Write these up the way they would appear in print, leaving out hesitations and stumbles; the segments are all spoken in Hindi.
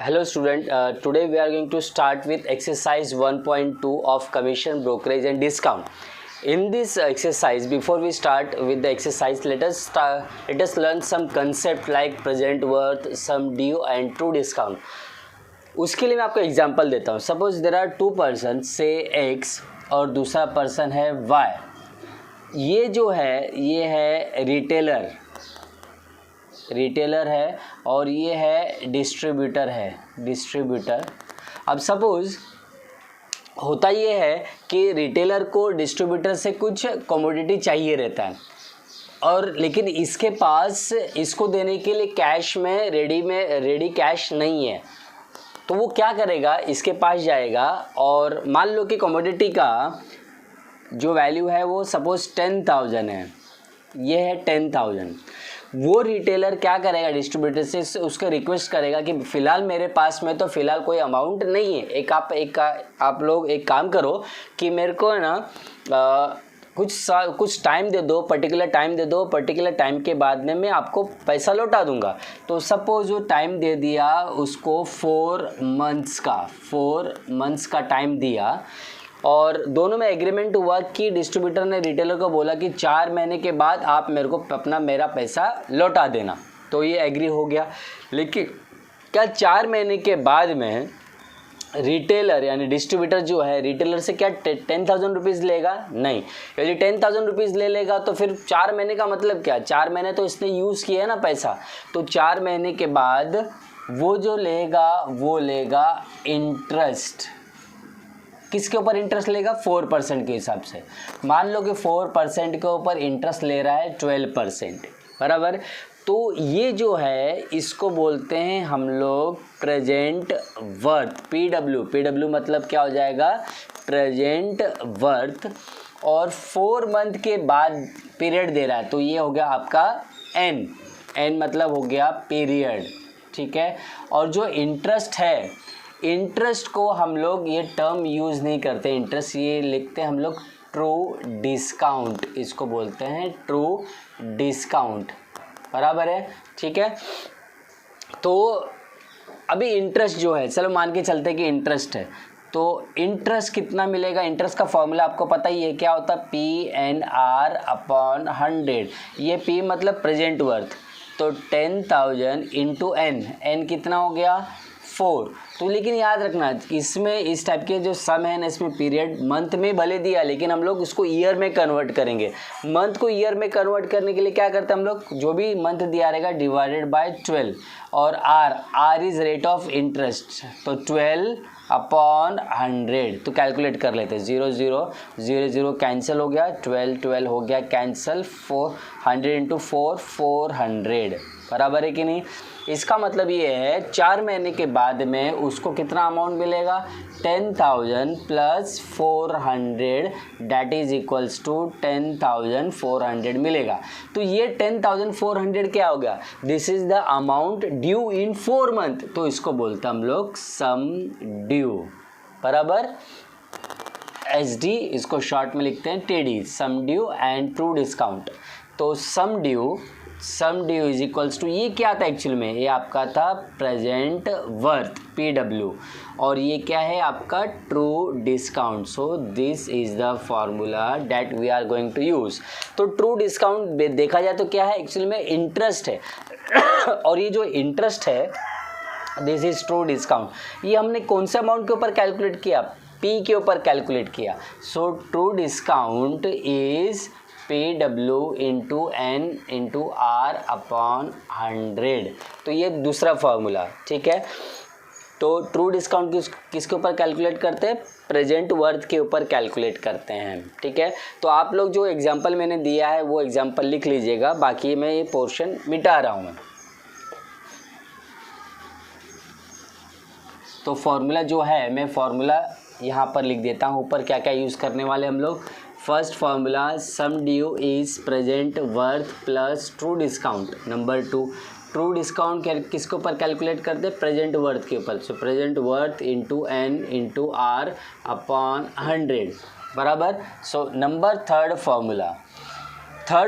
Hello student, today we are going to start with exercise 1.2 of commission, brokerage and discount. In this exercise, before we start with the exercise, let us learn some concept like present worth, sum due and true discount. उसके लिए मैं आपको एग्जांपल देता हूँ. Suppose there are two person से X और दूसरा पर्सन है Y. ये जो है ये है रिटेलर है और ये है डिस्ट्रीब्यूटर. अब सपोज़ होता ये है कि रिटेलर को डिस्ट्रीब्यूटर से कुछ कमोडिटी चाहिए रहता है और लेकिन इसके पास इसको देने के लिए कैश में रेडी कैश नहीं है. तो वो क्या करेगा, इसके पास जाएगा और मान लो कि कमोडिटी का जो वैल्यू है वो सपोज़ 10,000 है, ये है 10,000. वो रिटेलर क्या करेगा, डिस्ट्रीब्यूटर से उसका रिक्वेस्ट करेगा कि फ़िलहाल मेरे पास में तो फ़िलहाल कोई अमाउंट नहीं है. आप लोग एक काम करो कि मेरे को है ना कुछ टाइम दे दो, पर्टिकुलर टाइम के बाद में मैं आपको पैसा लौटा दूंगा. तो सपोज वो टाइम दे दिया उसको 4 मंथ्स का टाइम दिया और दोनों में एग्रीमेंट हुआ कि डिस्ट्रीब्यूटर ने रिटेलर को बोला कि 4 महीने के बाद आप मेरे को मेरा पैसा लौटा देना. तो ये एग्री हो गया. लेकिन क्या 4 महीने के बाद में रिटेलर यानी डिस्ट्रीब्यूटर जो है रिटेलर से क्या 10,000 रुपीज़ लेगा? नहीं. यदि 10,000 रुपीज़ ले लेगा तो फिर 4 महीने का मतलब क्या, 4 महीने तो इसने यूज़ किया है ना पैसा. तो 4 महीने के बाद वो जो लेगा वो लेगा इंटरेस्ट. किसके ऊपर इंटरेस्ट लेगा? 4% के हिसाब से. मान लो कि 4% के ऊपर इंटरेस्ट ले रहा है 12%, बराबर. तो ये जो है इसको बोलते हैं हम लोग प्रेजेंट वर्थ, PW मतलब क्या हो जाएगा, प्रेजेंट वर्थ. और 4 मंथ के बाद पीरियड दे रहा है तो ये हो गया आपका N मतलब हो गया पीरियड, ठीक है. और जो इंटरेस्ट है, इंटरेस्ट को हम लोग ये टर्म यूज़ नहीं करते. इंटरेस्ट ये लिखते हैं हम लोग ट्रू डिस्काउंट, इसको बोलते हैं ट्रू डिस्काउंट, बराबर है, ठीक है. तो अभी इंटरेस्ट जो है, चलो मान के चलते हैं कि इंटरेस्ट है. तो इंटरेस्ट कितना मिलेगा? इंटरेस्ट का फॉर्मूला आपको पता ही है, क्या होता है, PNR अपॉन 100. ये P मतलब प्रेजेंट वर्थ. तो 10,000 इंटू N कितना हो गया, 4. तो लेकिन याद रखना इसमें इस टाइप के जो सम है ना, इसमें पीरियड मंथ में भले दिया लेकिन हम लोग उसको ईयर में कन्वर्ट करेंगे. मंथ को ईयर में कन्वर्ट करने के लिए क्या करते हैं हम लोग, जो भी मंथ दिया रहेगा डिवाइडेड बाय 12. और R is rate of interest. तो 12 अपॉन 100. तो कैलकुलेट कर लेते हैं. 0 कैंसिल हो गया, 12 हो गया कैंसिल, 100 इंटू 400, बराबर है कि नहीं. इसका मतलब ये है 4 महीने के बाद में उसको कितना अमाउंट मिलेगा, 10,000 plus 400 that is equals to 10,400 मिलेगा. तो ये 10,400 क्या हो गया, this is the amount due in 4 month. तो इसको बोलते हैं हम लोग सम ड्यू, बराबर. SD इसको शॉर्ट में लिखते हैं TD, sum due and true discount. तो sum due is equals to, ये क्या था एक्चुअल में, ये आपका था प्रेजेंट वर्थ PW और ये क्या है आपका true discount. So this is the formula that we are going to use. तो ट्रू डिस्काउंट देखा जाए तो क्या है, एक्चुअल में इंटरेस्ट है. और ये जो इंटरेस्ट है दिस इज ट्रू डिस्काउंट. ये हमने कौन से अमाउंट के ऊपर कैलकुलेट किया, P के ऊपर कैलकुलेट किया. सो true discount is PW into N into R upon 100. तो ये दूसरा फार्मूला, ठीक है. तो ट्रू डिस्काउंट किसके ऊपर कैलकुलेट करते हैं, प्रेजेंट वर्थ के ऊपर कैलकुलेट करते हैं, ठीक है. तो आप लोग जो एग्जांपल मैंने दिया है वो एग्जांपल लिख लीजिएगा, बाकी मैं ये पोर्शन मिटा रहा हूँ. तो फॉर्मूला जो है मैं फॉर्मूला यहाँ पर लिख देता हूँ. ऊपर क्या क्या यूज़ करने वाले हम लोग. First formula sum due is present worth plus true discount. Number 2 true discount किसके ऊपर कैलकुलेट करते हैं, प्रेजेंट वर्थ के ऊपर. So present worth into N into R upon 100, बराबर. सो नंबर थर्ड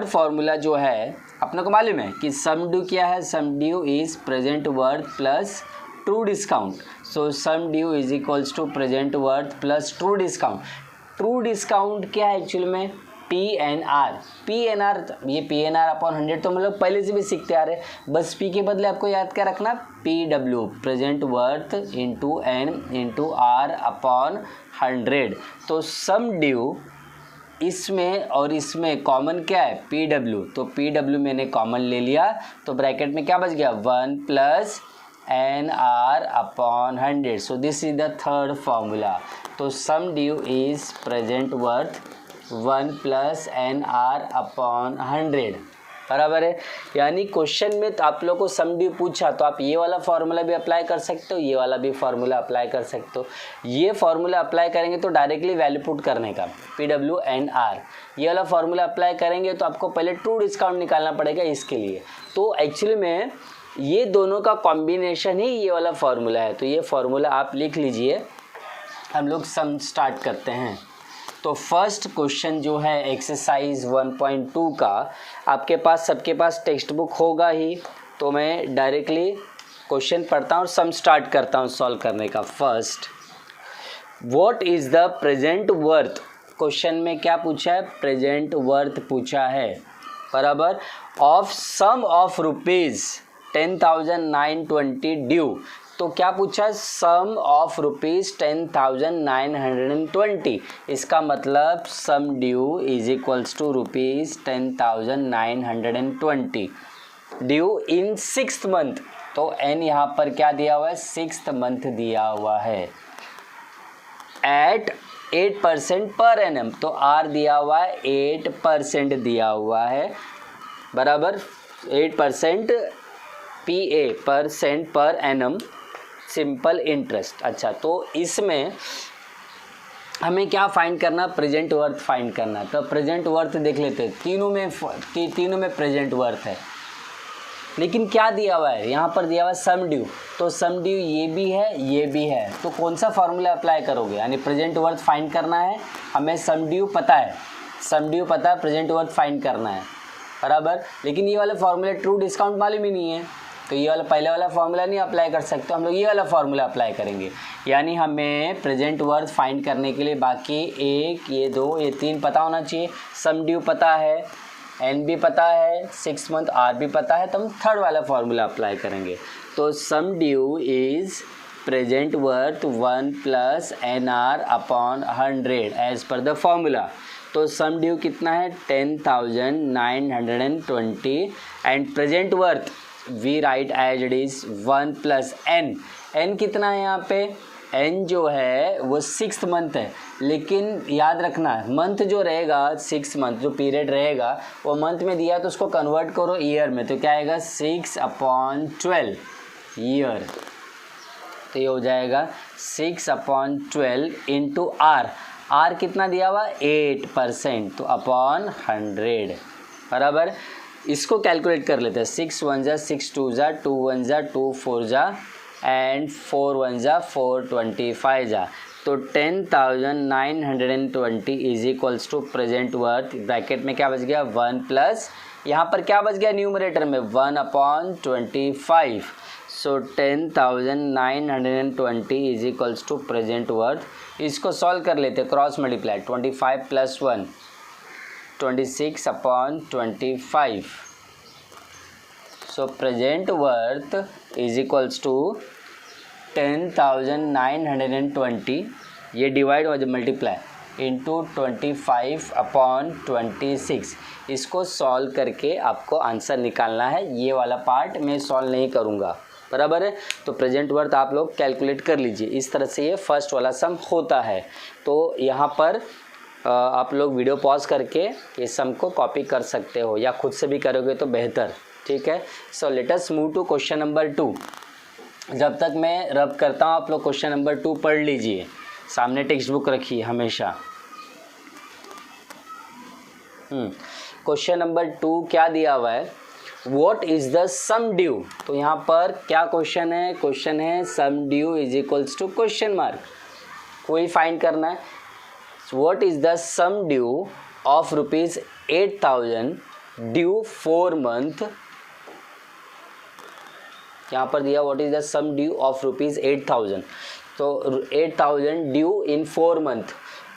फार्मूला जो है अपने को मालूम है कि सम ड्यू क्या है, sum due is present worth plus true discount, so sum due is equals to present worth plus true discount. True discount क्या है एक्चुअली में, PNR। ये PNR अपॉन 100 तो मतलब पहले से भी सीखते आ रहे, बस P के बदले आपको याद क्या रखना, PW present worth into N into R upon 100। तो सम ड्यू इसमें और इसमें कॉमन क्या है, PW, तो PW मैंने कॉमन ले लिया, तो ब्रैकेट में क्या बच गया, 1 plus NR upon 100। So this is the third formula. तो sum due is present worth 1 plus NR upon 100, बराबर है। यानी क्वेश्चन में तो आप लोग को सम ड्यू पूछा तो आप ये वाला फार्मूला भी अप्लाई कर सकते हो, ये वाला भी फार्मूला अप्लाई कर सकते हो। ये फार्मूला अप्लाई करेंगे तो डायरेक्टली वैल्यू पुट करने का, PWNR। ये वाला फार्मूला अप्लाई करेंगे तो आपको पहले ट्रू डिस्काउंट निकालना पड़ेगा इसके लिए। तो एक्चुअली में ये दोनों का कॉम्बिनेशन ही ये वाला फार्मूला है। तो ये फार्मूला आप लिख लीजिए, हम लोग सम स्टार्ट करते हैं। तो फर्स्ट क्वेश्चन जो है एक्सरसाइज 1.2 का, आपके पास सबके पास टेक्स्ट बुक होगा ही, तो मैं डायरेक्टली क्वेश्चन पढ़ता हूँ और सम स्टार्ट करता हूँ सॉल्व करने का। First, what is the present worth, question में क्या पूछा है, प्रेजेंट वर्थ पूछा है, बराबर, of sum of rupees 10,920 due. तो क्या पूछा, सम ऑफ रुपीज़ 10,920। इसका मतलब sum due is equals to rupees 10,920 due in 6th month. तो n यहाँ पर क्या दिया हुआ है, 6th मंथ दिया हुआ है, एट 8% पर एनम। तो R दिया हुआ है 8% दिया हुआ है, बराबर, 8% PA percent per annum simple interest. अच्छा, तो इसमें हमें क्या फाइंड करना, प्रेजेंट वर्थ फाइंड करना। तो प्रेजेंट वर्थ देख लेते हैं, तीनों में प्रेजेंट वर्थ है, लेकिन क्या दिया हुआ है, यहाँ पर दिया हुआ है सम ड्यू। तो सम ड्यू ये भी है, ये भी है, तो कौन सा फार्मूला अप्लाई करोगे, यानी प्रेजेंट वर्थ फाइंड करना है हमें, सम ड्यू पता है, प्रेजेंट वर्थ फाइंड करना है, बराबर। लेकिन ये वाला फार्मूला ट्रू डिस्काउंट मालूम ही नहीं है, तो ये वाला पहले वाला फार्मूला नहीं अप्लाई कर सकते, हम लोग ये वाला फार्मूला अप्लाई करेंगे। यानी हमें प्रेजेंट वर्थ फाइंड करने के लिए बाकी 1, ये 2, ये 3 पता होना चाहिए। सम ड्यू पता है, N भी पता है, 6 मंथ R भी पता है, तो हम थर्ड वाला फार्मूला अप्लाई करेंगे। तो sum due is present worth 1 plus NR upon 100 as per the formula. तो सम ड्यू कितना है, 10,920 and present worth we write as it is 1 plus N। N कितना है यहाँ पे, N जो है वो 6th मंथ है, लेकिन याद रखना मंथ जो रहेगा, 6 मंथ जो पीरियड रहेगा वो मंथ में दिया तो उसको कन्वर्ट करो ईयर में, तो क्या आएगा 6/12 ईयर। तो ये हो जाएगा 6/12 इंटू R। R कितना दिया हुआ, 8%, तो अपॉन 100, बराबर। इसको कैलकुलेट कर लेते हैं, 6 1 जा 6 2 जा 2 1 जा 2 4 जा एंड 4 1 जा 4 25 जा। तो 10,920 is equals to present worth, bracket में क्या बच गया 1 प्लस, यहाँ पर क्या बच गया न्यूमरेटर में 1/25। So 10,920 is equals to present worth. इसको सॉल्व कर लेते हैं, cross multiply, 25 + 1 26/25। So present worth is equals to 10,920, ये डिवाइड हो जाए मल्टीप्लाई इंटू 25/26। इसको सॉल्व करके आपको आंसर निकालना है, ये वाला पार्ट मैं सॉल्व नहीं करूँगा, बराबर है। तो प्रेजेंट वर्थ आप लोग कैलकुलेट कर लीजिए, इस तरह से ये फर्स्ट वाला सम होता है। तो यहाँ पर आप लोग वीडियो पॉज करके ये सम को कॉपी कर सकते हो या खुद से भी करोगे तो बेहतर, ठीक है। So let us move to question number 2। जब तक मैं रब करता हूँ आप लोग क्वेश्चन नंबर 2 पढ़ लीजिए, सामने टेक्स्ट बुक रखिए हमेशा। क्वेश्चन नंबर 2 क्या दिया हुआ है, what is the sum due. तो यहाँ पर क्या क्वेश्चन है, क्वेश्चन है sum due is equals to question mark, कोई फाइंड करना है। What is the sum due of rupees 8,000 due 4 month यहाँ पर दिया what is the sum due of rupees 8000, तो 8000 ड्यू इन 4 मंथ,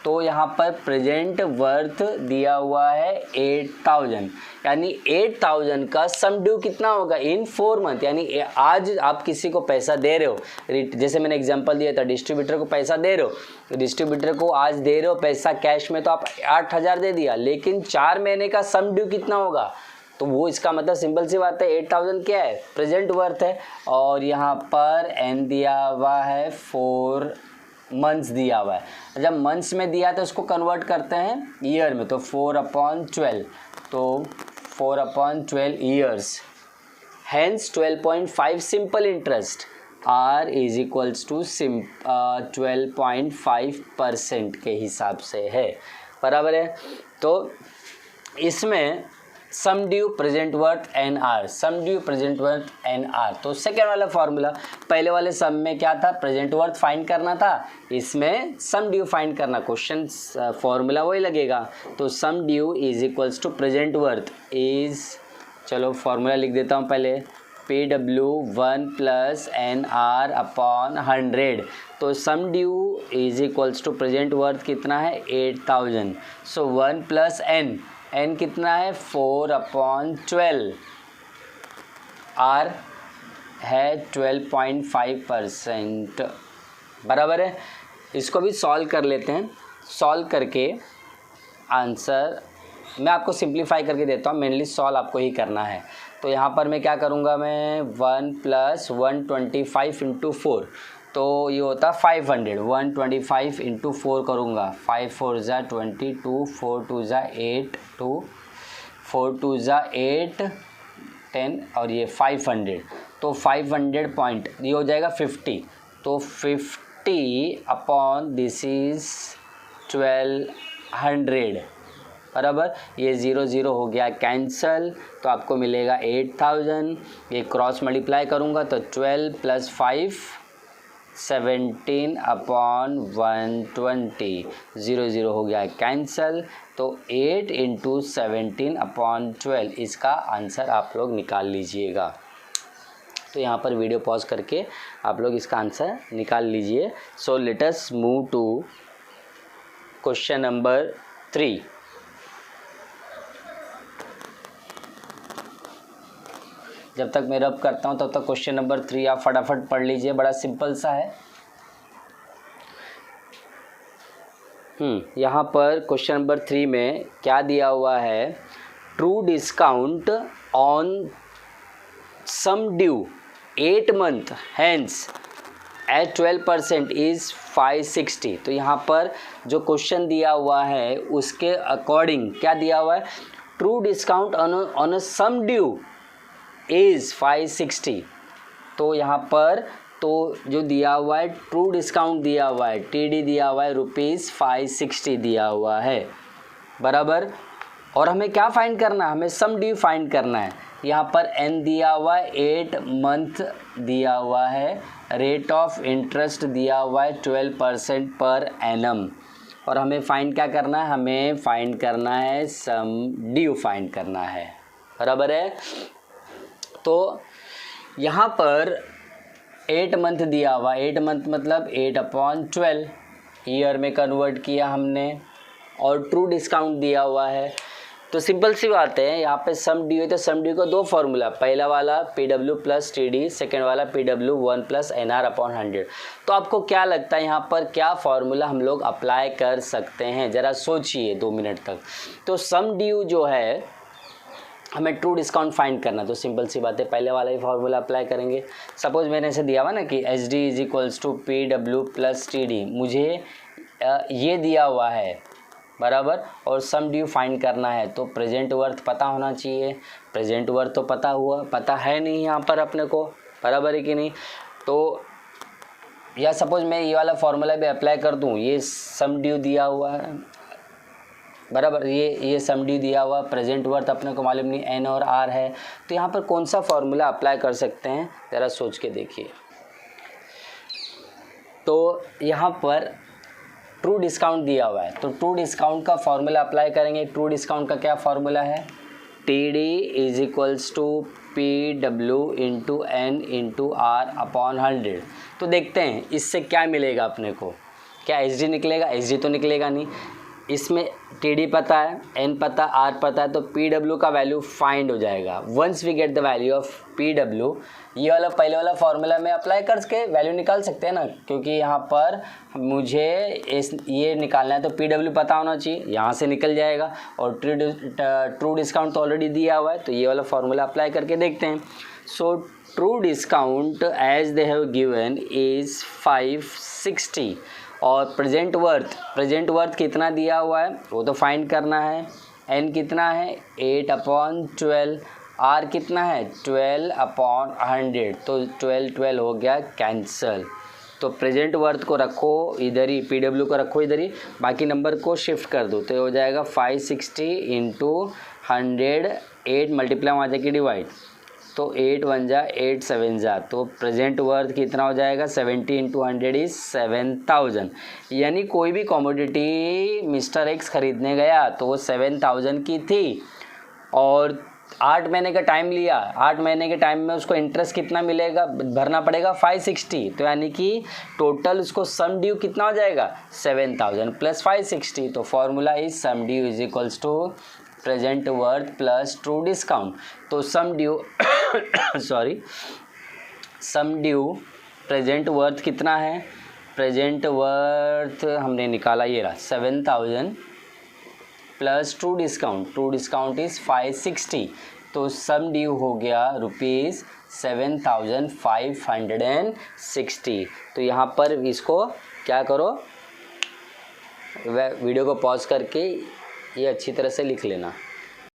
तो यहाँ पर प्रेजेंट वर्थ दिया हुआ है 8000, यानी 8000 का सम ड्यू कितना होगा इन 4 मंथ, यानी आज आप किसी को पैसा दे रहे हो, जैसे मैंने एग्जांपल दिया था डिस्ट्रीब्यूटर को पैसा दे रहे हो, डिस्ट्रीब्यूटर को आज दे रहे हो पैसा कैश में, तो आप 8000 दे दिया, लेकिन 4 महीने का सम ड्यू कितना होगा, तो वो इसका मतलब सिंपल सी बात है 8000 क्या है प्रेजेंट वर्थ है, और यहाँ पर एन दिया हुआ है 4 मंथ्स दिया हुआ है। जब मंथ्स में दिया तो उसको कन्वर्ट करते हैं ईयर में, तो 4/12, तो 4/12 years, hence 12.5 simple interest R is equals to 12.5% के हिसाब से है, बराबर है। तो इसमें sum due present worth N R, sum due present worth N R, तो सेकेंड वाला फॉर्मूला, पहले वाले सम में क्या था प्रेजेंट वर्थ फाइंड करना था, इसमें सम ड्यू फाइंड करना, क्वेश्चन फॉर्मूला वही लगेगा, तो sum due is equals to present worth is, चलो फॉर्मूला लिख देता हूँ पहले, PW1 + NR अपॉन 100, तो sum due is equals to present worth कितना है 8000, सो 1 + n, n कितना है 4/12, R है 12.5%, बराबर है। इसको भी सॉल्व कर लेते हैं, सॉल्व करके आंसर मैं आपको सिंप्लीफाई करके देता हूँ, मेनली सॉल्व आपको ही करना है। तो यहाँ पर मैं क्या करूँगा, मैं 1 + 125 × 4, तो ये होता 500, 125 × 4 करूँगा, 5 4 ज़ा 22, 4 2 ज़ा 8, 4 2 ज़ा 8 10, और ये 500, तो 500 पॉइंट ये हो जाएगा 50, तो 50 अपॉन दिस इज़ 1200, बराबर, ये 0 0 हो गया कैंसल, तो आपको मिलेगा 8000, ये क्रॉस मल्टीप्लाई करूँगा तो 12 + 5 17 अपॉन 120, 0 0 हो गया कैंसल, तो 8 × 17 अपॉन 12 इसका आंसर आप लोग निकाल लीजिएगा। तो यहाँ पर वीडियो पॉज करके आप लोग इसका आंसर निकाल लीजिए। So let us move to question number 3। जब तक मैं रब करता हूँ तब तक क्वेश्चन नंबर 3 आप फटाफट पढ़ लीजिए, बड़ा सिंपल सा है। यहाँ पर क्वेश्चन नंबर 3 में क्या दिया हुआ है, true discount on sum due 8 month hence at 12% is 560। तो यहाँ पर जो क्वेश्चन दिया हुआ है उसके अकॉर्डिंग क्या दिया हुआ है, true discount on a sum due is 560। तो यहाँ पर तो जो दिया हुआ है ट्रू डिस्काउंट दिया हुआ है, TD दिया हुआ है ₹560 दिया हुआ है, बराबर। और हमें क्या फाइंड करना है, हमें सम ड्यू फाइंड करना है। यहाँ पर N दिया हुआ है, 8 मंथ दिया हुआ है, रेट ऑफ इंटरेस्ट दिया हुआ है 12% पर एनम, और हमें फाइंड क्या करना है, हमें फाइंड करना है सम ड्यू फाइंड करना है, बराबर है। तो यहाँ पर 8 मंथ दिया हुआ, 8 मंथ मतलब 8/12 ईयर में कन्वर्ट किया हमने, और ट्रू डिस्काउंट दिया हुआ है। तो सिंपल सी बात है, यहाँ पे सम ड्यू है तो सम ड्यू का 2 फॉर्मूला, पहला वाला PW + TD, सेकेंड वाला PW1 + NR/100। तो आपको क्या लगता है यहाँ पर क्या फॉर्मूला हम लोग अप्लाई कर सकते हैं, ज़रा सोचिए 2 मिनट तक। तो सम ड्यू जो है हमें ट्रू डिस्काउंट फाइंड करना, तो सिंपल सी बात है पहले वाला ही फॉर्मूला अप्लाई करेंगे। सपोज मैंने ऐसे दिया हुआ ना कि SD = PW + TD, मुझे ये दिया हुआ है, बराबर, और सम ड्यू फाइंड करना है, तो प्रेजेंट वर्थ पता होना चाहिए। प्रेजेंट वर्थ तो पता है नहीं यहाँ पर अपने को, बराबर है कि नहीं। तो या सपोज मैं ये वाला फॉर्मूला भी अप्लाई कर दूँ, ये सम ड्यू दिया हुआ है, बराबर, ये सम ड्यू दिया हुआ, प्रेजेंट वर्थ अपने को मालूम नहीं N और R है, तो यहाँ पर कौन सा फॉर्मूला अप्लाई कर सकते हैं, ज़रा सोच के देखिए। तो यहाँ पर ट्रू डिस्काउंट दिया हुआ है, तो ट्रू डिस्काउंट का फॉर्मूला अप्लाई करेंगे। ट्रू डिस्काउंट का क्या फॉर्मूला है, T D is equals to P W into N into R upon 100। तो देखते हैं इससे क्या मिलेगा अपने को, क्या एच डी निकलेगा, एच डी तो निकलेगा नहीं, इसमें टी डी पता है, एन पता, आर पता है, तो पी डब्ल्यू का वैल्यू फाइंड हो जाएगा। Once we get the value of P W, ये वाला पहले वाला फॉर्मूला में अप्लाई करके वैल्यू निकाल सकते हैं ना, क्योंकि यहाँ पर मुझे ये निकालना है तो पी डब्ल्यू पता होना चाहिए, यहाँ से निकल जाएगा। और ट्रू डिस्काउंट तो ऑलरेडी दिया हुआ है, तो ये वाला फॉर्मूला अप्लाई करके देखते हैं। So true discount as they have given is 560 और प्रेजेंट वर्थ कितना दिया हुआ है वो तो फाइंड करना है। एन कितना है 8/12, आर कितना है 12/100, तो 12 हो गया कैंसल। तो प्रेजेंट वर्थ को रखो इधर ही, पी डब्ल्यू को रखो इधर ही, बाकी नंबर को शिफ्ट कर दो, तो ये हो जाएगा 560 इंटू 100, 8 मल्टीप्लाई वहाँ जाके डिवाइड, तो 8 1 जा 8 7 जा, तो प्रेजेंट वर्थ कितना हो जाएगा 70 इंटू 100 इज 7000। यानी कोई भी कमोडिटी मिस्टर एक्स खरीदने गया तो वो 7000 की थी और 8 महीने का टाइम लिया। 8 महीने के टाइम में उसको इंटरेस्ट कितना मिलेगा, भरना पड़ेगा 560, तो यानी कि टोटल उसको सम ड्यू कितना हो जाएगा 7000 प्लस 560। तो formula is sum due is equals to present worth plus true discount. तो sum due sum due present worth कितना है, प्रेजेंट वर्थ हमने निकाला ये रहा 7000 प्लस ट्रू डिस्काउंट इज़ 560, तो सम ड्यू हो गया रुपीज़ 7560। तो यहाँ पर इसको क्या करो, वीडियो को पॉज करके ये अच्छी तरह से लिख लेना।